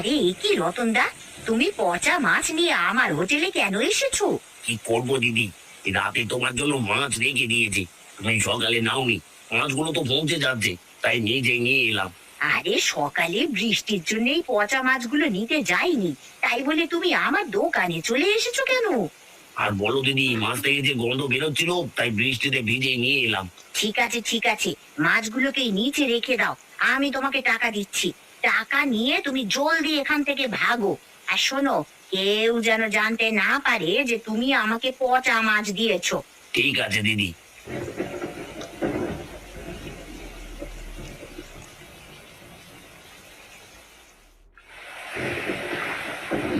আরে কি রতনদা, তুমি পচা মাছ নিয়ে আমার হোটেলে কেন এসেছো? কি করবো দিদি, রাতে তোমার জন্য মাছ রেখে দিয়েছি, তুমি সকালে নাওনি। মাছগুলো তো পৌঁছে যাচ্ছে, তাই নিজে নিয়ে এলাম। আরে সকালে বৃষ্টির জন্যই পচা মাছগুলো নিতে যাইনি, তাই বলে তুমি আমার দোকানে চলে এসেছো কেন? আর বলো দিদি, মাছ থেকে যে গন্ধ বেরোচ্ছিল, তাই বৃষ্টিতে ভিজে নিয়ে এলাম। ঠিক আছে ঠিক আছে, মাছগুলোকে নিচে রেখে দাও, আমি তোমাকে টাকা দিচ্ছি। টাকা নিয়ে তুমি জলদি এখান থেকে ভাগো। আর শোনো, কেউ যেন জানতে না পারে যে তুমি আমাকে পচা মাছ দিয়েছো। ঠিক আছে দিদি।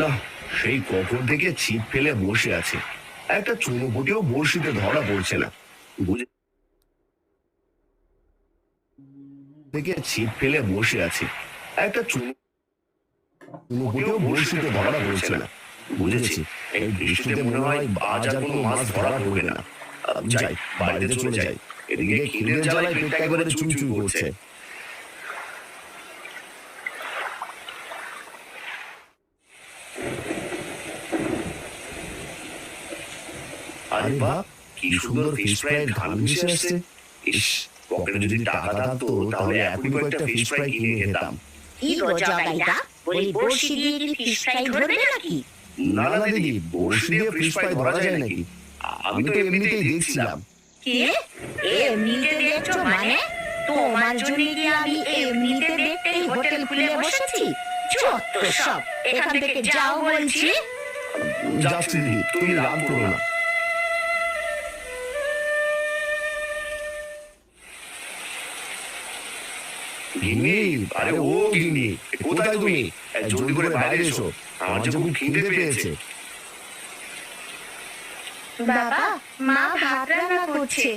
না, সেই কখন থেকে ছিপ ফেলে বসে আছে, একটা চুনোপুটিও বড়শিতে ধরা পড়ছে না। বুঝে থেকে ছিপ ফেলে বসে আছে, একটা চুনোপুটিও বড়শিতে ধরা পড়ছে না। বুঝেছি, এই বৃষ্টিতে মনে হয় আজ আর কোনো মাছ ধরা পড়বে না। যাই, বাড়িতে চলে যাই, এদিকে খিদের জ্বালায় পেটটা একেবারে চুইচুই করছে। আরে বাহ, কি সুন্দর ফিশ ফ্রাইয়ের ঘ্রাণ ভেসে আসছে। ইস, পকেটে যদি টাকা থাকতো তাহলে এখনই কয়েকটা ফিশ ফ্রাই কিনে খেতাম। কি গো জগাইদা, বলি বড়শি দিয়ে কি ফিশ ফ্রাই ধরবে নাকি? না না দিদি, বড়শি দিয়ে ফিশ ফ্রাই ধরা যায় নাকি? আমি তো এমনিতেই দেখছিলাম। কি এমনিতে দেখছো মানে? তোমার জন্য কি আমি এমনিতে দেখতেই হোটেল খুলে বসেছি? যত সব, এখান থেকে যাও বলছি। যাচ্ছি দিদি, তুমি রাগ করো না। গিন্নি, আরে ও গিন্নি, কোথায় তুমি? জলদি করে বাইরে এসো, আমার যে খুব খিদে পেয়েছে। বাবা, মা ভাত রান্না করছে।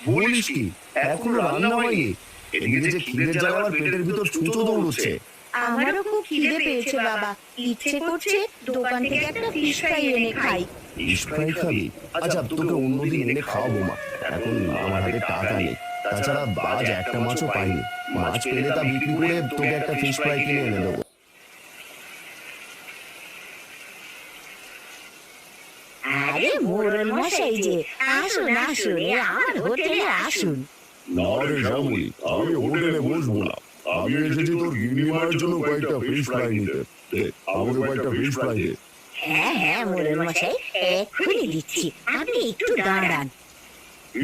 বলিস কি, এখনো রান্না হয়নি? এদিকে যে খিদের জ্বালা আমার পেটের ভিতর ছুঁচো দৌড়চ্ছে। আমারও খুব খিদে পেয়েছে বাবা, ইচ্ছে করছে দোকান থেকে একটা ফিশ ফ্রাই এনে খাই। ফিশ ফ্রাই খাবি? আচ্ছা, তোকে অন্যদিন এনে খাওয়াবো মা, এখন আমার হাতে টাকা নেই। তাছাড়া আজ একটা মাছও পাইনি, মাছ পেলে তা বিক্রি করে তোকে একটা ফিশ ফ্রাই কিনে এনে দেবো। আরে মোড়ল মশাই যে, আসুন আসুন, আমার হোটেলে আসুন। না রে শ্যামলি, আমি হোটেলে বসবো না, আমি এসেছি তোর গিন্নি মায়ের জন্য কয়েকটা ফিশ ফ্রাই নিতে। দে, আমাকে কয়েকটা ফিশ ফ্রাই দে। হ্যাঁ হ্যাঁ মোড়ল মশাই, এক্ষুনি দিচ্ছি, আপনি একটু দাঁড়ান।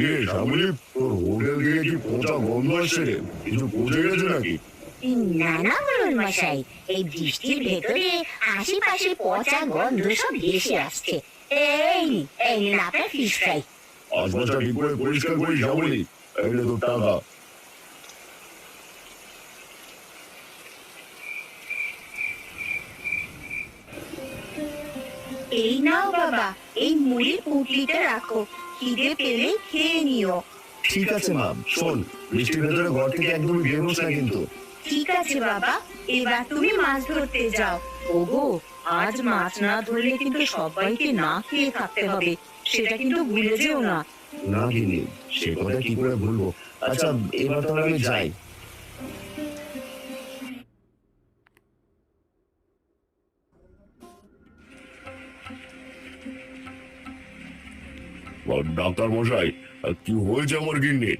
এ শ্যামলি, তোর হোটেল থেকে কি পচা গন্ধ আসছে রে? কিছু পচে গেছে নাকি? না না মোড়ল মশাই, এই বৃষ্টির ভেতরে আশেপাশে পচা গন্ধ সব ভেসে আসছে। এই নিন আপনার ফিশ ফ্রাই। আশপাশটা ঠিক করে পরিষ্কার করিস শ্যামলি, এই নে তোর টাকা। এই নাও বাবা, এই মুড়ির পুঁটলিতে রাখো, খিদে পেলে খেয়ে নিও। ঠিক আছে মা, শোন, বৃষ্টির ভেতরে ঘর থেকে একদমই বের হোস না কিন্তু। ঠিক আছে বাবা, এবার তুমি মাছ ধরতে যাও। ওগো, আজ মাছ না ধরলে কিন্তু সবাইকে না খেয়ে থাকতে হবে, সেটা কিন্তু ভুলে যেও না। না গিনি, সে কথা কি করে ভুলবো। আচ্ছা, এবার তাহলে আমি যাই। ডাক্তার মশাই, কি হয়েছে আমার গিন্নির?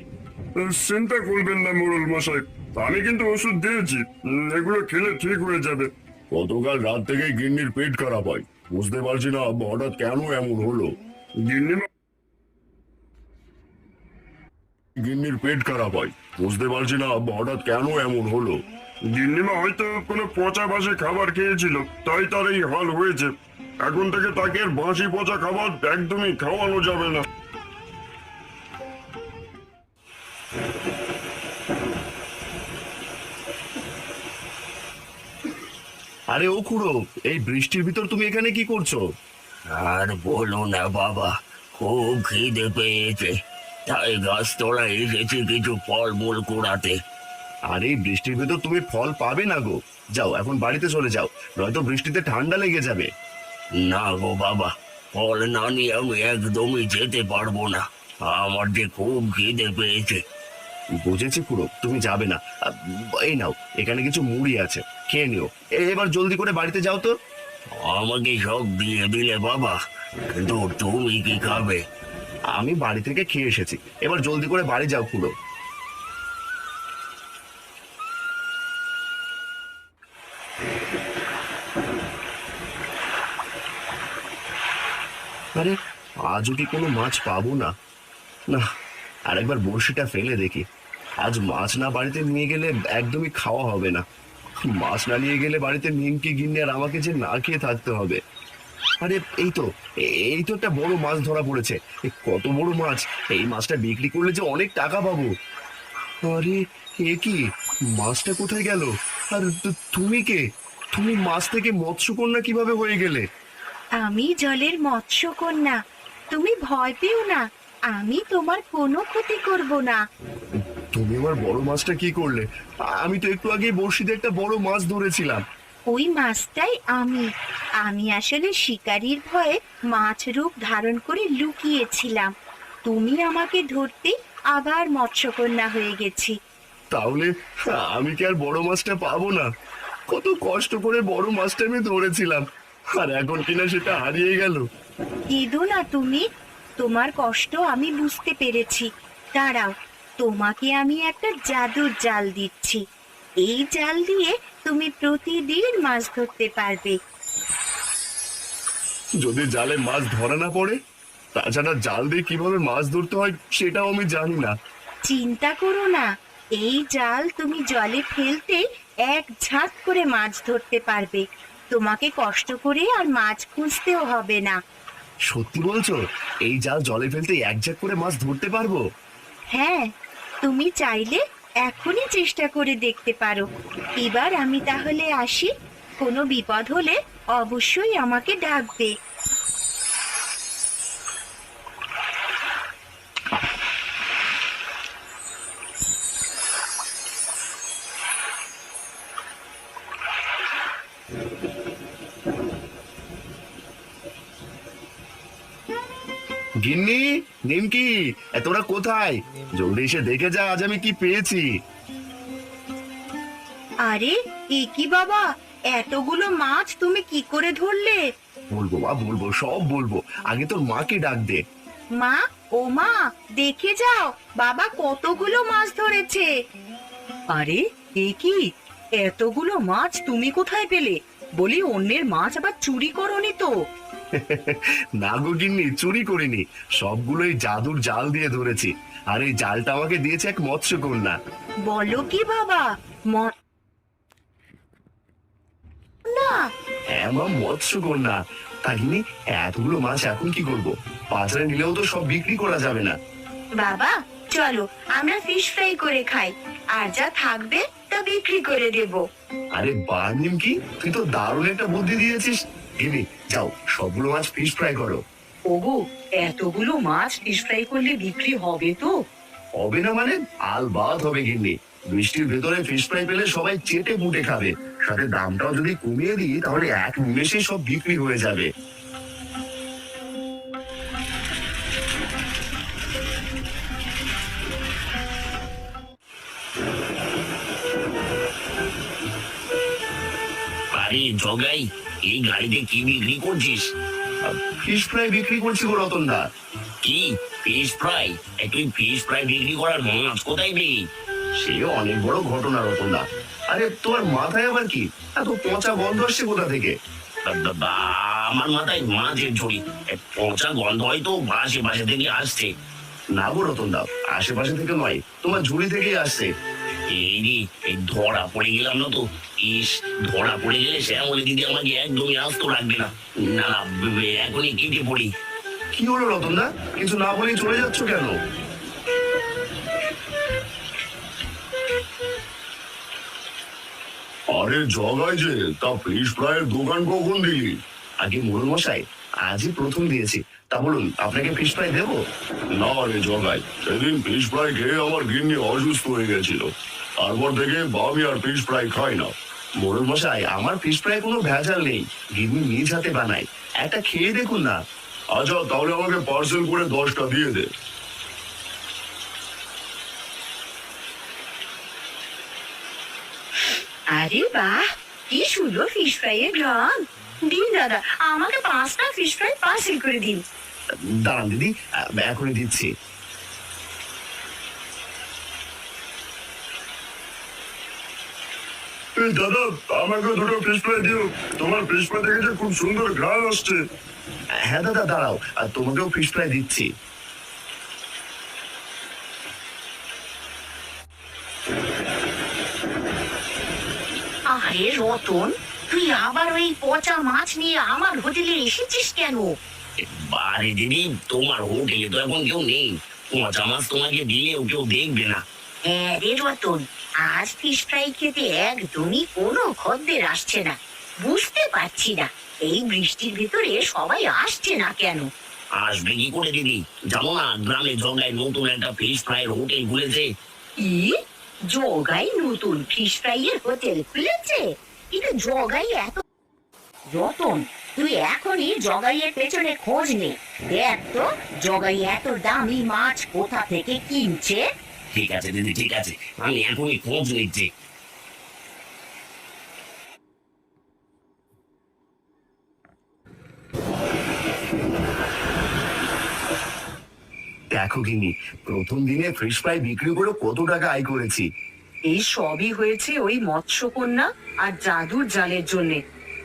চিন্তা করবেন না মোড়ল মশাই, আমি কিন্তু ওষুধ দিয়েছি, এগুলো খেলে ঠিক হয়ে যাবে। গতকাল রাত থেকে গিন্নির পেট খারাপ হয়, বুঝতে পারছি না হঠাৎ কেন এমন হলো। গিন্নিমা গিন্নির পেট খারাপ হয়, বুঝতে পারছি না হঠাৎ কেন এমন হলো। গিন্নিমা হয়তো কোনো পচা বাসি খাবার খেয়েছিল, তাই তার এই হাল হয়েছে। এখন থেকে তাকে আর বাসি পচা খাবার একদমই খাওয়ানো যাবে না। আরে ও খুড়ো, এই বৃষ্টির ভিতর তুমি এখানে কি করছো? আর বলো না বাবা, খুব খিদে পেয়েছে, তাই গাছতলা এসেছি কিছু ফলমূল কুড়াতে। আরে বৃষ্টির ভিতর তুমি ফল পাবে না গো, যাও এখন বাড়িতে চলে যাও, নয়তো বৃষ্টিতে ঠান্ডা লেগে যাবে। না গো বাবা, ফল না নিয়ে আমি একদমই যেতে পারবো না, আমার যে খুব খিদে পেয়েছে। বুঝেছি খুড়ো, তুমি যাবে না। এই নাও, এখানে কিছু মুড়ি আছে, খেয়ে নিও। এবার জলদি করে বাড়িতে যাও তো। আমাকে সব দিয়ে দিলে বাবা, কিন্তু তুমি কি খাবে? আমি বাড়ি থেকে খেয়ে এসেছি, এবার জলদি করে বাড়ি যাও খুড়ো। আরে আজও কি কোনো মাছ পাবো না? না, আরেকবার বড়শিটা ফেলে দেখি। আজ মাছ না বাড়িতে নিয়ে গেলে একদমই খাওয়া হবে না। মাছ না নিয়ে গেলে বাড়িতে নিমকি গিন্নি আর আমাকে যে না খেয়ে থাকতে হবে। আরে এই তো একটা বড় মাছ ধরা পড়েছে। কত বড় মাছ! এই মাছটা বিক্রি করলে যে অনেক টাকা পাবো। আরে এ কি, মাছটা কোথায় গেল? আর তুমি কে? তুমি মাছ থেকে মৎস্যকন্যা কিভাবে হয়ে গেলে? আমি জলের মৎস্যকন্যা, তুমি ভয় পেও না, আমি তোমার কোনো ক্ষতি করব না। তুমি আমার বড় মাছটা কি করলে? আমি তো একটু আগে বড়শি দিয়ে একটা বড় মাছ ধরেছিলাম। ওই মাছটাই আমি আসলে শিকারীর ভয়ে মাছ রূপ ধারণ করে লুকিয়েছিলাম। তুমি আমাকে ধরতে আবার মৎস্যকন্যা হয়ে গেছি। তাহলে আমি কি আর বড় মাছটা পাবো না? কত কষ্ট করে বড় মাছটা আমি ধরেছিলাম, আর এখন কিনা সেটা হারিয়ে গেল। কেঁদো না তুমি, তোমার কষ্ট আমি বুঝতে পেরেছি। দাঁড়াও, তোমাকে আমি একটা জাদুর জাল দিচ্ছি। এই জাল দিয়ে তুমি প্রতিদিন মাছ ধরতে পারবে। যদি জালে মাছ ধরা না পড়ে? তাছাড়া জাল দিয়ে কিভাবে মাছ ধরতে হয় সেটাও আমি জানি না। চিন্তা করো না, এই জাল তুমি জলে ফেলতে এক ঝাঁক করে মাছ ধরতে পারবে। তোমাকে কষ্ট করে আর মাছ খুঁজতেও হবে না। সত্যি বলছো? এই জাল জলে ফেলতে এক ঝাঁক করে মাছ ধরতে পারবো? হ্যাঁ, তুমি চাইলে এখনই চেষ্টা করে দেখতে পারো। এবার আমি তাহলে আসি, কোনো বিপদ হলে অবশ্যই আমাকে ডাকবে। গিন্নি, নিমকি, তোরা কোথায়? জলদি এসে দেখে যা আজ আমি কি পেয়েছি। আরে এ কি বাবা, এতগুলো মাছ তুমি কি করে ধরলে? বলবো বা বলবো, সব বলবো। আগে তোর মাকে ডাক দে। মা, ও মা, দেখে যাও, বাবা কতগুলো মাছ ধরেছে। আরে এ কি, এতগুলো মাছ তুমি কোথায় পেলে? বলি অন্যের মাছ আবার চুরি করনি তো? না গো গিন্নি, চুরি করিনি, সবগুলোই জাদুর জাল দিয়ে ধরেছি। আর এই জালটা আমাকে দিয়েছে এক মৎস্যকন্যা। বলো কি বাবা, না, এমন মৎস্যকন্যা? তা গিন্নি, এতগুলো মাছ এখন কি করবো? বাজারে নিলেও তো সব বিক্রি করা যাবে না। বাবা চলো আমরা ফিশ ফ্রাই করে খাই, আর যা থাকবে তা বিক্রি করে দেব। আরে বাহ নিমকি, তুই তো দারুণ একটা বুদ্ধি দিয়েছিস। গিন্নি যাও, সবগুলো মাছ ফিশ ফ্রাই করো। ওগো, এতগুলো মাছ ফিশ ফ্রাই করলে বিক্রি হবে তো? হবে না মানে? আলবাত হবে গিন্নি। বৃষ্টির ভেতরে ফিশ ফ্রাই পেলে সবাই চেটে পুটে খাবে। সাথে দামটাও যদি কমিয়ে দিই তাহলে এক নিমেষে সব বিক্রি হয়ে যাবে। আরে জগাই, এই গাড়িতে কি বিক্রি করছিস? ফিশ ফ্রাই বিক্রি করছি গো রতনদা। কি ফিশ ফ্রাই? তুই ফিশ ফ্রাই বিক্রি করার মাছ কোথায় পেলি? সে অনেক বড় ঘটনা রতনদা। আরে তোমার মাথায় আবার কি এত পচা গন্ধ আসছে কোথা থেকে? আমার মাথায় মাছের ঝুড়ি, পচা গন্ধ হয়তো আশেপাশে থেকে আসছে। না গো রতনদা, আশেপাশে থেকে নয়, তোমার ঝুড়ি থেকেই আসছে। এই রে, এই ধরা পড়ে গেলাম না তো। ইস, ধরা পড়ে গেলে শ্যামলি দিদি আমাকে একদমই আস্ত রাখবে না। না না, এখনই কেটে পড়ি। কি হলো রতনদা, কিছু না বলে চলে যাচ্ছ কেন? আরে জগাই যে, তা ফিশ ফ্রাইয়ের দোকান কখন দিলি? আগে মোড়ল মশাই, আজই প্রথম দিয়েছি। তা বলুন, আপনাকে ফিশ ফ্রাই দেবো? না রে জগাই, সেদিন ফিশ ফ্রাই খেয়ে আমার গিন্নি অসুস্থ হয়ে গেছিল। তারপর থেকে আমি আর ফিশ ফ্রাই খাই না। মোড়ল মশাই, আমার ফিশ ফ্রাই কোনো ভেজাল নেই, গিন্নি নিজ হাতে বানায়। একটা খেয়ে দেখুন না। আচ্ছা তাহলে আমাকে পার্সেল করে 10টা দিয়ে দে। আরে বাহ, কি সুন্দর ফিশ ফ্রাই এর গ্রাম। দিন দাদা, আমাকে 5টা ফিশ ফ্রাই পার্সেল করে দিন। দাঁড়ান দিদি, এখনই দিচ্ছি। এই দাদা, আমাকে দুটো ফিশ ফ্রাই দিও। তোমার ফিশ ফ্রাই দেখেছে খুব সুন্দর ঘ্রাণ আসছে। হ্যাঁ দাদা, দাঁড়াও, তোমাকেও ফিশ ফ্রাই দিচ্ছি। আরে রতন, তুই আবার ওই পচা মাছ নিয়ে আমার হোটেলে এসেছিস কেন? আরে দিদি, তোমার হোটেলে তো এখন কেউ নেই, পচা মাছ তোমাকে দিলেও কেউ দেখবে না। হ্যাঁ রে রতন, আজ ফিশ ফ্রাই খেতে একদমই কোনো খদ্দের আসছে না। বুঝতে পারছি না এই বৃষ্টির ভিতরে সবাই আসছে না কেন। আসবে কি করে দিদি, জানো না গ্রামে জগায় নতুন একটা ফিশ ফ্রাইয়ের হোটেল খুলেছে। কি? জগাই নতুন ফিশ ফ্রাই এর হোটেল খুলেছে? কিন্তু জগাই এত... রতন, তুই এখনই জগাইয়ের পেছনে খোঁজ নে। দেখ তো জগাই এত দামি মাছ কোথা থেকে কিনছে। ঠিক আছে দিদি, ঠিক আছে, আমি এখনই খোঁজ নিচ্ছি। দেখো গিনি, প্রথম দিনে ফিশ ফ্রাই বিক্রি করে কত টাকা আয় করেছি। এই সবই হয়েছে ওই মৎস্যকন্যা আর জাদুর জালের জন্যে।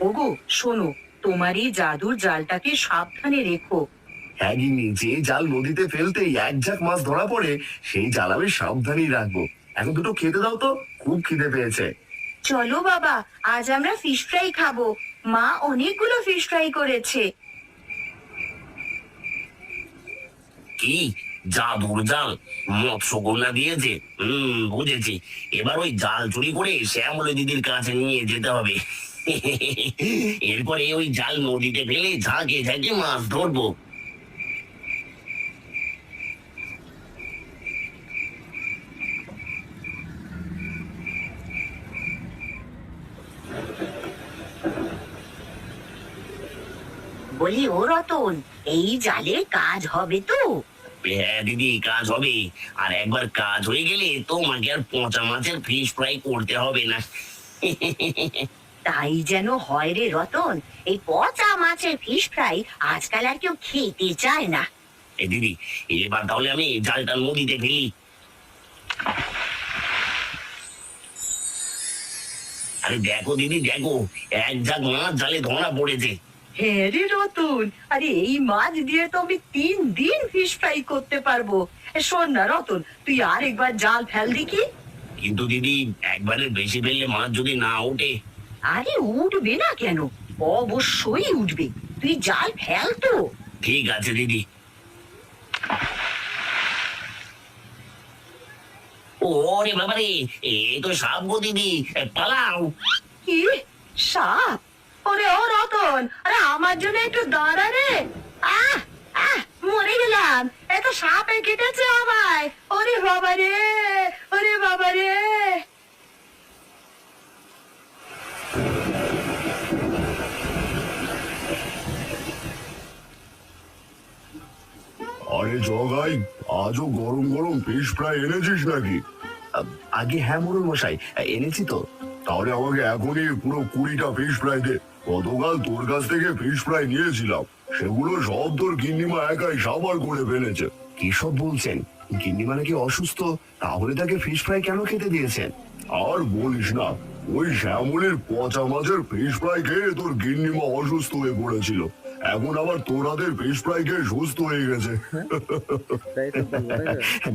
ওগো শোনো, তোমার এই জাদুর জালটাকে সাবধানে রেখো। হ্যাঁ গিনি, যে জাল নদীতে ফেলতেই এক ঝাঁক মাছ ধরা পড়ে, সেই জাল আমি সাবধানেই রাখবো। এখন দুটো খেতে দাও তো, খুব খিদে পেয়েছে। চলো বাবা, আজ আমরা ফিশ ফ্রাই খাবো। মা অনেকগুলো ফিশ ফ্রাই করেছে। কি জাদুর জাল মৎস্যকন্যা দিয়েছে? বুঝেছি, এবার ওই জাল চুরি করে শ্যামলী দিদির কাছে নিয়ে যেতে হবে। এরপরে ওই জাল নদীতে ফেলে ঝাঁকে ঝাঁকে মাছ ধরবো। বলি ও রতন, এই জালে কাজ হবে তো? হ্যাঁ দিদি, কাজ হবে। আর একবার কাজ হয়ে গেলে তোমাকে আর পচা মাছের ফিশ ফ্রাই করতে হবে না। তাই যেন হয় রে রতন, এই পচা মাছের ফিশ ফ্রাই আজকাল আর কেউ খেতে চায় না। এই দিদি, এবার তাহলে আমি জালটা নদীতে ফেলি। আরে দেখো দিদি, দেখো, এক ঝাঁক মাছ জালে ধরা পড়েছে। হ্যাঁ রে রতন, আরে এই মাছ দিয়ে তো আমি 3 দিন ফিশ ফ্রাই করতে পারবো। শোন না রতন, তুই আর একবার জাল ফেল দেখি। কিন্তু দিদি, একবারে বেশি ফেললে মাছ যদি না ওঠে? আরে উঠবে না কেন, অবশ্যই উঠবে। তুই জাল ফেল তো। ঠিক আছে দিদি। ওরে বাবারে, এ তো সাপ গো দিদি, পালাও। কি সাপ? ওরে ও রতন, আরে আমার জন্য একটু দাঁড়া রে। আহ আহ, মরে গেলাম, এত সাপে কেটেছে আমায়। ওরে বাবা রে, ওরে বাবা রে। আরে জগাই, আজও গরম গরম ফিশ ফ্রাই এনেছিস নাকি? আগে হ্যাঁ মোড়ল মশাই, এনেছি তো। তাহলে আমাকে এখনই পুরো 20টা ফিশ ফ্রাই দে। গতকাল তোর কাছ থেকে ফিশ ফ্রাই নিয়েছিলাম, সেগুলো সব তোর গিন্নিমা একাই সাবার করে ফেলেছে। কি সব বলছেন? গিন্নিমা নাকি অসুস্থ, তাহলে তাকে ফিশ ফ্রাই কেন খেতে দিয়েছেন? আর বলিস না, ওই শ্যামলির পচা মাছের ফিশ ফ্রাই খেয়ে তোর গিন্নিমা অসুস্থ হয়ে পড়েছিল। এখন আবার তোর হাতের ফিশ ফ্রাই খেয়ে সুস্থ হয়ে গেছে।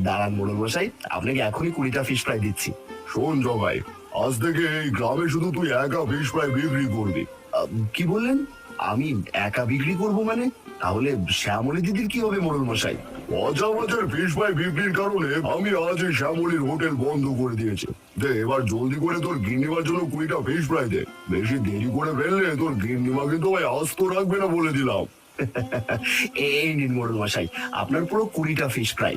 দাঁড়ান মোড়ল মশাই, আপনাকে এখনই 20টা ফিশ ফ্রাই দিচ্ছি। শোন জগাই, আজ থেকে এই গ্রামে শুধু তুই একা ফিশ ফ্রাই বিক্রি করবি। কি বললেন? আমি একা বিক্রি করব মানে? তাহলে শ্যামলী দিদির কি হবে মোড়ল মশাই? পচা মাছের ফিশ ফ্রাই বিক্রির কারণে আমি আজ এই শ্যামলির হোটেল বন্ধ করে দিয়েছি। দে এবার জলদি করে তোর গিন্নিমার জন্য 20টা ফিশ ফ্রাই দে। বেশি দেরি করে ফেললে তোর গিন্নিমা কিন্তু ভাই আস্ত রাখবে না বলে দিলাম। এই নিন মোড়ল মশাই, আপনার পুরো 20টা ফিশ ফ্রাই।